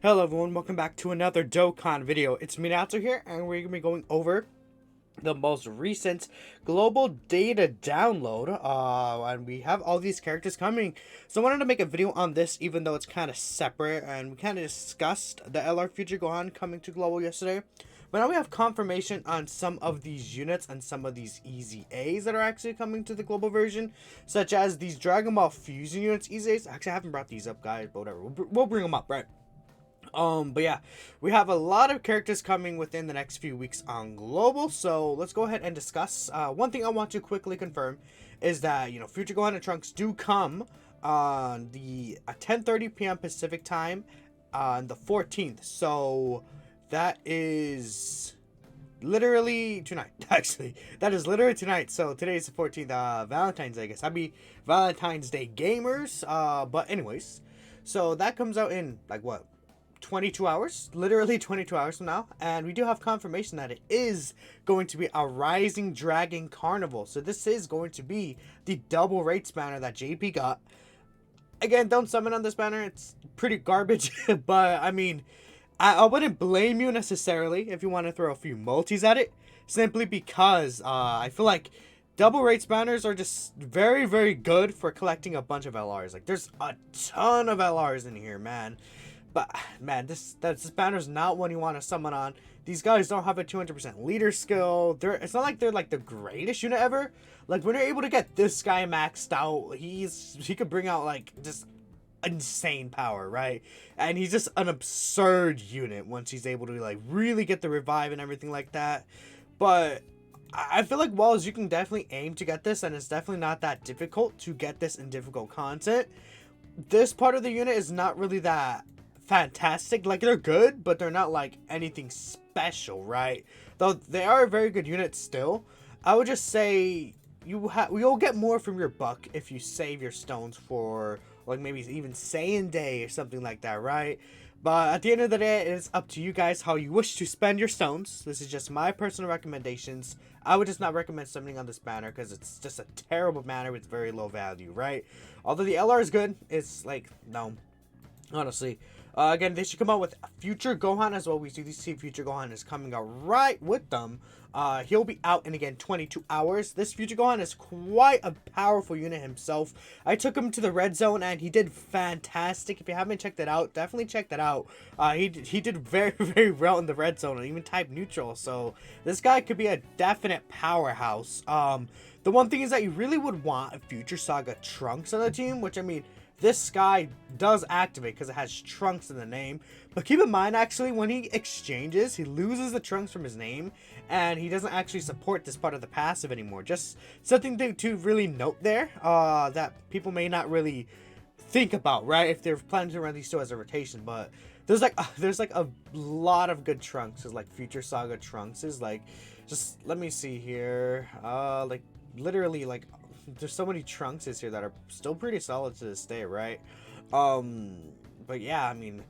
Hello everyone, welcome back to another Dokkan video. It's me Natsu here, and we're going to be going over the most recent global data download. And we have all these characters coming. So I wanted to make a video on this, even though it's kind of separate, and we kind of discussed the LR Future Gohan coming to global yesterday. But now we have confirmation on some of these units and some of these Easy A's that are actually coming to the global version, such as these Dragon Ball Fusion units, Easy A's. Actually, I haven't brought these up, guys, but whatever. We'll bring them up, right? But yeah, we have a lot of characters coming within the next few weeks on global, so let's go ahead and discuss. One thing I want to quickly confirm is that, Future Gohan and Trunks do come on the 10:30 p.m. Pacific time on the 14th, so that is literally tonight. Actually, that is literally tonight. So today's the 14th, Valentine's Day, I guess. Happy Valentine's Day, gamers. But anyways, so that comes out in like what, 22 hours, literally 22 hours from now, and we do have confirmation that it is going to be a Rising Dragon Carnival. So this is going to be the double rates banner that JP got. Again, don't summon on this banner, it's pretty garbage. But I mean, I wouldn't blame you necessarily if you want to throw a few multis at it, simply because I feel like double rates banners are just very, very good for collecting a bunch of LRs. Like, there's a ton of LRs in here, man. But, man, this banner's not one you want to summon on. These guys don't have a 200% leader skill. It's not like they're, like, the greatest unit ever. Like, when you're able to get this guy maxed out, he could bring out, like, just insane power, right? And he's just an absurd unit once he's able to, like, really get the revive and everything like that. But I feel like, Walls, you can definitely aim to get this, and it's definitely not that difficult to get this in difficult content. This part of the unit is not really that fantastic. Like, they're good, but they're not like anything special, right? Though they are a very good unit still. I would just say you'll get more from your buck if you save your stones for, like, maybe even Saiyan Day or something like that, right? But at the end of the day, it's up to you guys how you wish to spend your stones. This is just my personal recommendations. I would just not recommend summoning on this banner because it's just a terrible banner with very low value, right? Although the LR is good, it's like, no, honestly. Again, they should come out with Future Gohan as well. We do see Future Gohan is coming out right with them. He'll be out in, again, 22 hours. This Future Gohan is quite a powerful unit himself. I took him to the red zone and he did fantastic. If you haven't checked it out, definitely check that out. He did very, very well in the red zone and even type neutral. So this guy could be a definite powerhouse. The one thing is that you really would want a Future Saga Trunks on the team, which, I mean, this guy does activate because it has Trunks in the name. But keep in mind, actually, when he exchanges, he loses the Trunks from his name. And he doesn't actually support this part of the passive anymore. Just something to really note there. That people may not really think about, right? If they're planning to run these two as a rotation. But there's like a lot of good Trunks. There's like Future Saga Trunks. Is like, just let me see here. Like, literally, like, there's so many Trunkses here that are still pretty solid to this day, right? But yeah, I mean,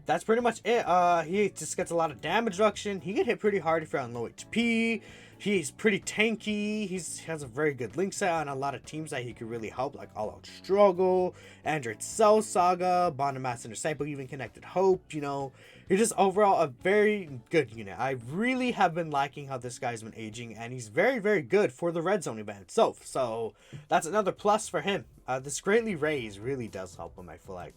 that's pretty much it. He just gets a lot of damage reduction. He can hit pretty hard if you're on low HP. He's pretty tanky. He has a very good link set on a lot of teams that he could really help, like All Out Struggle, Android Cell Saga, Bond of Master Disciple, even Connected Hope, He's just overall a very good unit. I really have been liking how this guy's been aging, and he's very, very good for the Red Zone event itself. So that's another plus for him. This greatly raise really does help him, I feel like.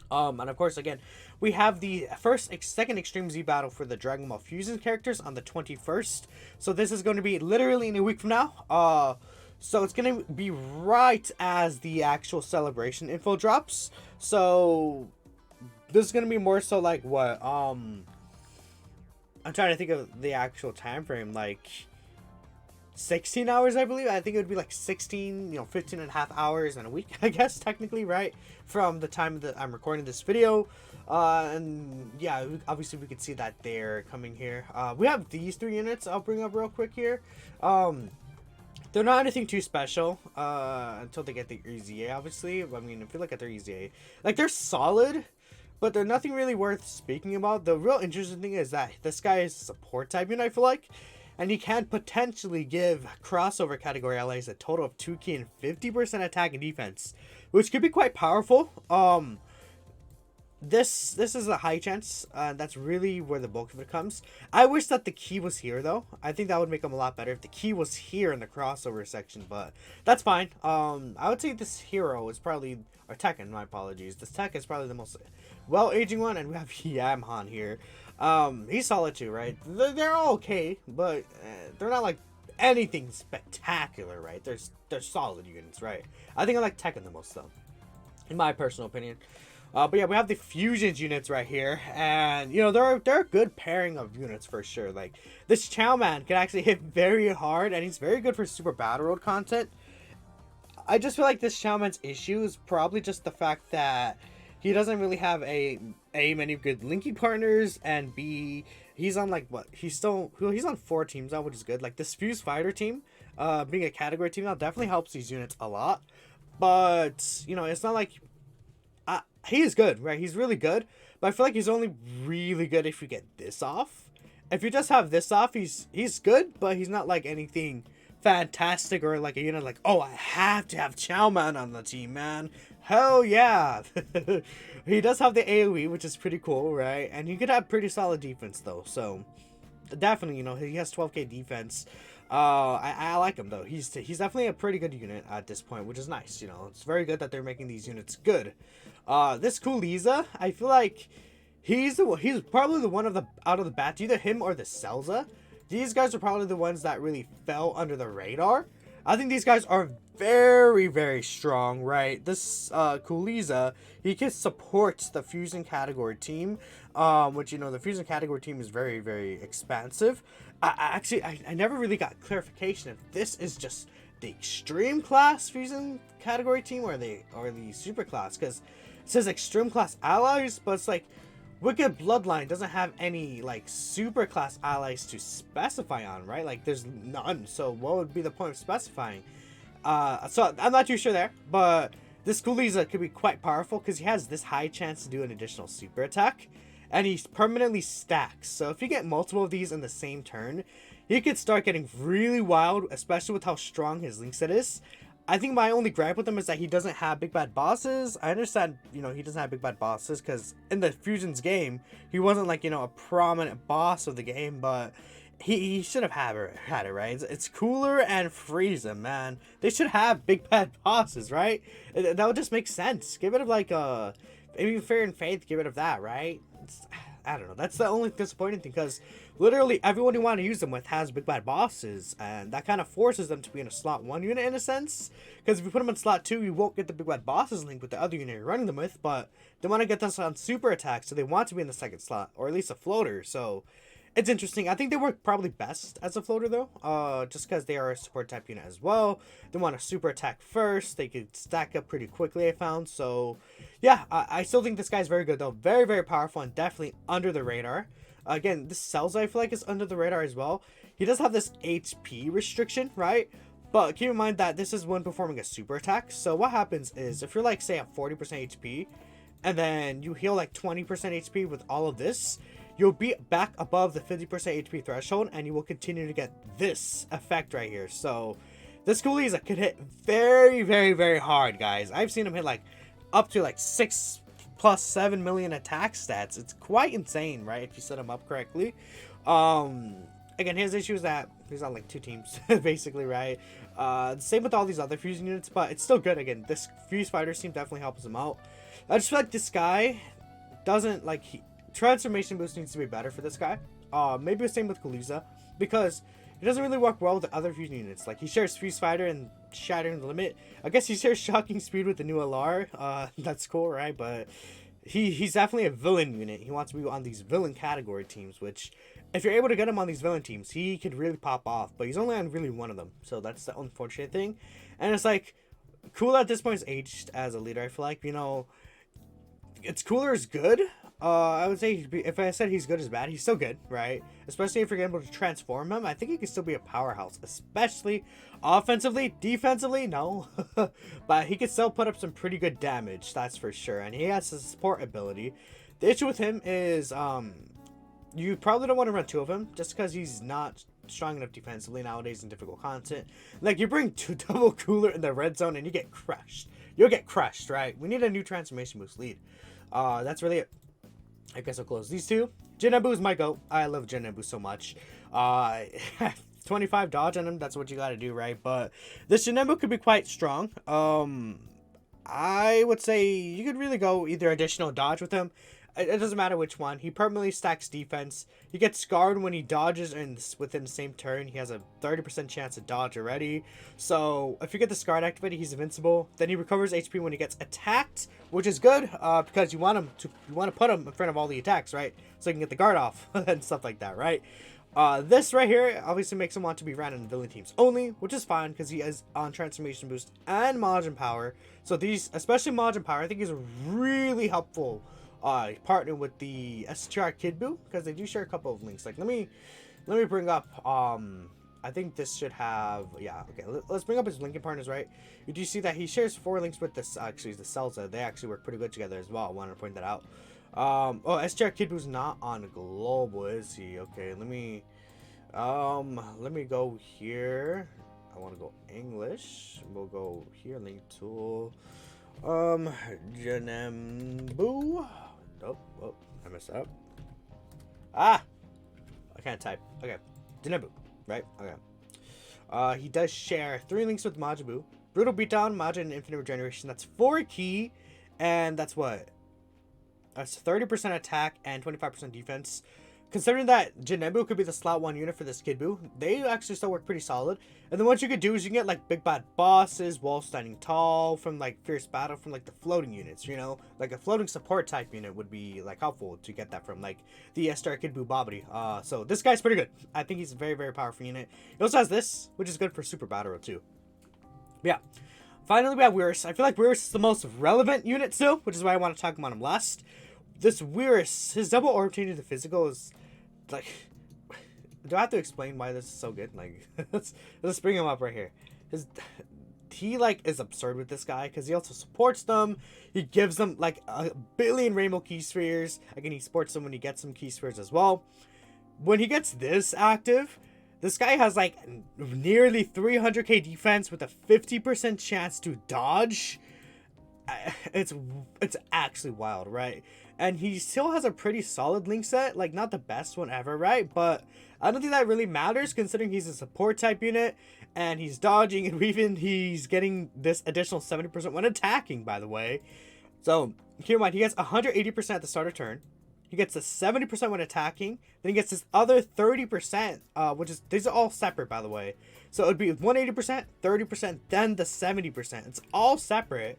And of course, again, we have the second Extreme Z battle for the Dragon Ball Fusion characters on the 21st. So this is going to be literally in a week from now. So it's going to be right as the actual celebration info drops. So this is going to be more so like what? I'm trying to think of the actual time frame, like 16 hours, I believe. I think it would be like 16, 15 and a half hours in a week, I guess, technically, right? From the time that I'm recording this video. And yeah, obviously we could see that they're coming here. We have these three units I'll bring up real quick here. They're not anything too special until they get the Easy A, obviously. I mean, if you look at their Easy A, like, they're solid, but they're nothing really worth speaking about. The real interesting thing is that this guy is a support type unit, I feel like. And he can potentially give crossover category allies a total of 2 key and 50% attack and defense, which could be quite powerful. this is a high chance. That's really where the bulk of it comes. I wish that the key was here though. I think that would make him a lot better if the key was here in the crossover section. But that's fine. I would say this hero is probably, or Tekken. My apologies. This tech is probably the most well aging one, and we have Yamhan here. He's solid too, right? They're all okay, but they're not like anything spectacular, right? They're solid units, right? I think I like Tekken the most though, in my personal opinion. But yeah, we have the fusions units right here, and you know they're a good pairing of units for sure. Like this Chow Man can actually hit very hard, and he's very good for Super Battle Road content. I just feel like this Chow Man's issue is probably just the fact that he doesn't really have a many good linking partners, and B, he's on like what he's on 4 teams now, which is good. Like this Fuse Fighter team, being a category team now definitely helps these units a lot. But you know it's not like he is good, right? He's really good, but I feel like he's only really good if you get this off. If you just have this off, he's good, but he's not like anything fantastic or like a unit like, oh, I have to have Chow Man on the team, man. Hell yeah. He does have the AoE, which is pretty cool, right? And he could have pretty solid defense though, so definitely, you know, he has 12k defense. I like him though. He's definitely a pretty good unit at this point, which is nice. You know, it's very good that they're making these units good. This Kuliza, I feel like he's probably the one of the out of the bat, either him or the Celza. These guys are probably the ones that really fell under the radar. I think these guys are very, very strong, right? This Kuliza, he can support the fusion category team, which, you know, the fusion category team is very, very expansive. I never really got clarification if this is just the extreme class fusion category team or the super class, because it says extreme class allies, but it's like Wicked Bloodline doesn't have any like super class allies to specify on, right? Like there's none, so what would be the point of specifying? So I'm not too sure there, but this Kuliza could be quite powerful because he has this high chance to do an additional super attack, and he permanently stacks. So if you get multiple of these in the same turn, he could start getting really wild, especially with how strong his link set is. I think my only gripe with him is that he doesn't have big bad bosses. I understand, you know, he doesn't have big bad bosses because in the Fusions game, he wasn't like, you know, a prominent boss of the game, but he should have had it, right? It's Cooler and Frieza, man. They should have big bad bosses, right? That would just make sense. Get rid of like maybe Fear and Faith, get rid of that, right? I don't know. That's the only disappointing thing, because literally everyone you want to use them with has big bad bosses, and that kind of forces them to be in a slot 1 unit in a sense. Because if you put them in slot 2, you won't get the big bad bosses link with the other unit you're running them with, but they want to get this on super attack, so they want to be in the second slot, or at least a floater. So it's interesting. I think they work probably best as a floater though, just because they are a support type unit as well. They want a super attack first. They could stack up pretty quickly, I found. So yeah, I still think this guy's very good though. Very, very powerful and definitely under the radar. Again, this Cells I feel like is under the radar as well. He does have this HP restriction, right? But keep in mind that this is when performing a super attack. So what happens is if you're like say at 40% HP and then you heal like 20% HP with all of this, you'll be back above the 50% HP threshold, and you will continue to get this effect right here. So this Kuliza could hit very, very, very hard, guys. I've seen him hit like up to like 6 plus 7 million attack stats. It's quite insane, right? If you set him up correctly. Again, his issue is that he's on like 2 teams, basically, right? Same with all these other fusion units, but it's still good. Again, this Fuse Fighter team definitely helps him out. I just feel like this guy doesn't like transformation boost needs to be better for this guy. Maybe the same with Kuliza, because he doesn't really work well with the other fusion units. Like he shares Fuse Fighter and Shattering the Limit. I guess he shares Shocking Speed with the new LR. That's cool, right? But he's definitely a villain unit. He wants to be on these villain category teams, which if you're able to get him on these villain teams, he could really pop off. But he's only on really one of them, so that's the unfortunate thing. And it's like, Cooler at this point is aged as a leader. I feel like, you know, it's Cooler is good. I would say if I said he's good as bad, he's still good, right? Especially if you're able to transform him. I think he can still be a powerhouse, especially offensively. Defensively, no. But he can still put up some pretty good damage, that's for sure. And he has a support ability. The issue with him is you probably don't want to run 2 of him, just because he's not strong enough defensively nowadays in difficult content. Like, you bring 2 double Cooler in the red zone and you get crushed. You'll get crushed, right? We need a new transformation boost lead. That's really it. I guess I'll close these two. Jinna Boo's my goat. I love Jinna Boo so much. 25 dodge on him, that's what you gotta do, right? But this Jinna Boo could be quite strong. I would say you could really go either additional dodge with him. It doesn't matter which one. He permanently stacks defense. He gets scarred when he dodges and within the same turn. He has a 30% chance to dodge already. So if you get the scarred activated, he's invincible. Then he recovers HP when he gets attacked, which is good because you want to put him in front of all the attacks, right? So you can get the guard off and stuff like that, right? This right here obviously makes him want to be ran in villain teams only, which is fine because he is on transformation boost and Majin power. So these, especially Majin power, I think is really helpful. Partner with the STR Kid Boo because they do share a couple of links. Like let me bring up I think this should have, yeah, okay, let's bring up his linking partners, right? You do see that he shares 4 links with this, actually the Celsa. They actually work pretty good together as well. I wanted to point that out. Oh, STR Kid Boo's not on global, is he? Okay, let me go here. I want to go English. We'll go here, link tool. Jinna Boo. Oh, I messed up. I can't type. Okay, Jinna Boo, right? Okay. He does share 3 links with Majin Buu. Brutal Beatdown, Majin, and Infinite Regeneration. That's 4 key, and that's what? That's 30% attack and 25% defense. Considering that Jinna Boo could be the slot 1 unit for this Kid Boo, they actually still work pretty solid. And then what you could do is you can get like big bad bosses, wall standing tall from like fierce battle from like the floating units, you know, like a floating support type unit would be like helpful to get that from like the STR Kid Boo Bobbity. So this guy's pretty good. I think he's a very, very powerful unit. He also has this, which is good for super battle row too. Yeah. Finally, we have Weirus. I feel like Weirus is the most relevant unit still, which is why I want to talk about him last. This Weirus, his double orb change to physical is like, do I have to explain why this is so good? Like, let's bring him up right here. He like is absurd with this guy because he also supports them. He gives them like 1 billion rainbow key spheres. Again, he supports them when he gets some key spheres as well. When he gets this active, this guy has like nearly 300k defense with a 50% chance to dodge. It's actually wild, right? And he still has a pretty solid link set, like not the best one ever, right? But I don't think that really matters considering he's a support type unit and he's dodging and even he's getting this additional 70% when attacking, by the way. So keep in mind, he gets 180% at the start of turn. He gets a 70% when attacking. Then he gets this other 30%, which is, these are all separate, by the way. So it would be 180%, 30%, then the 70%. It's all separate.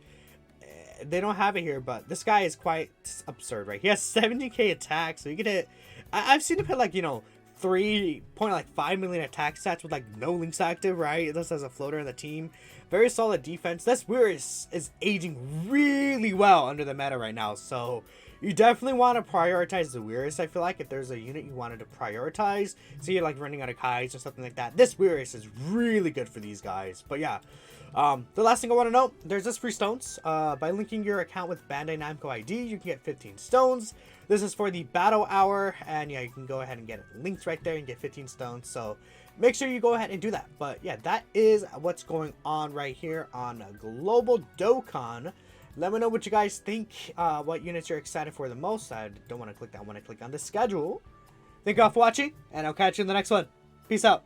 They don't have it here, but this guy is quite absurd, right? He has 70k attack, so you can hit. I've seen him hit like, you know, 3.5 million attack stats with like no links active, right? This has a floater in the team. Very solid defense. This Weirus is aging really well under the meta right now, so you definitely want to prioritize the Weirus. I feel like if there's a unit you wanted to prioritize, so you're like running out of Kais or something like that, this Weirus is really good for these guys. But yeah. The last thing I want to know, there's this free stones. By linking your account with Bandai Namco ID, you can get 15 stones. This is for the battle hour, and yeah, you can go ahead and get it linked right there and get 15 stones. So make sure you go ahead and do that. But yeah, that is what's going on right here on Global Dokkan. Let me know what you guys think, what units you're excited for the most. I don't want to click that. I want to click on the schedule. Thank you all for watching, and I'll catch you in the next one. Peace out.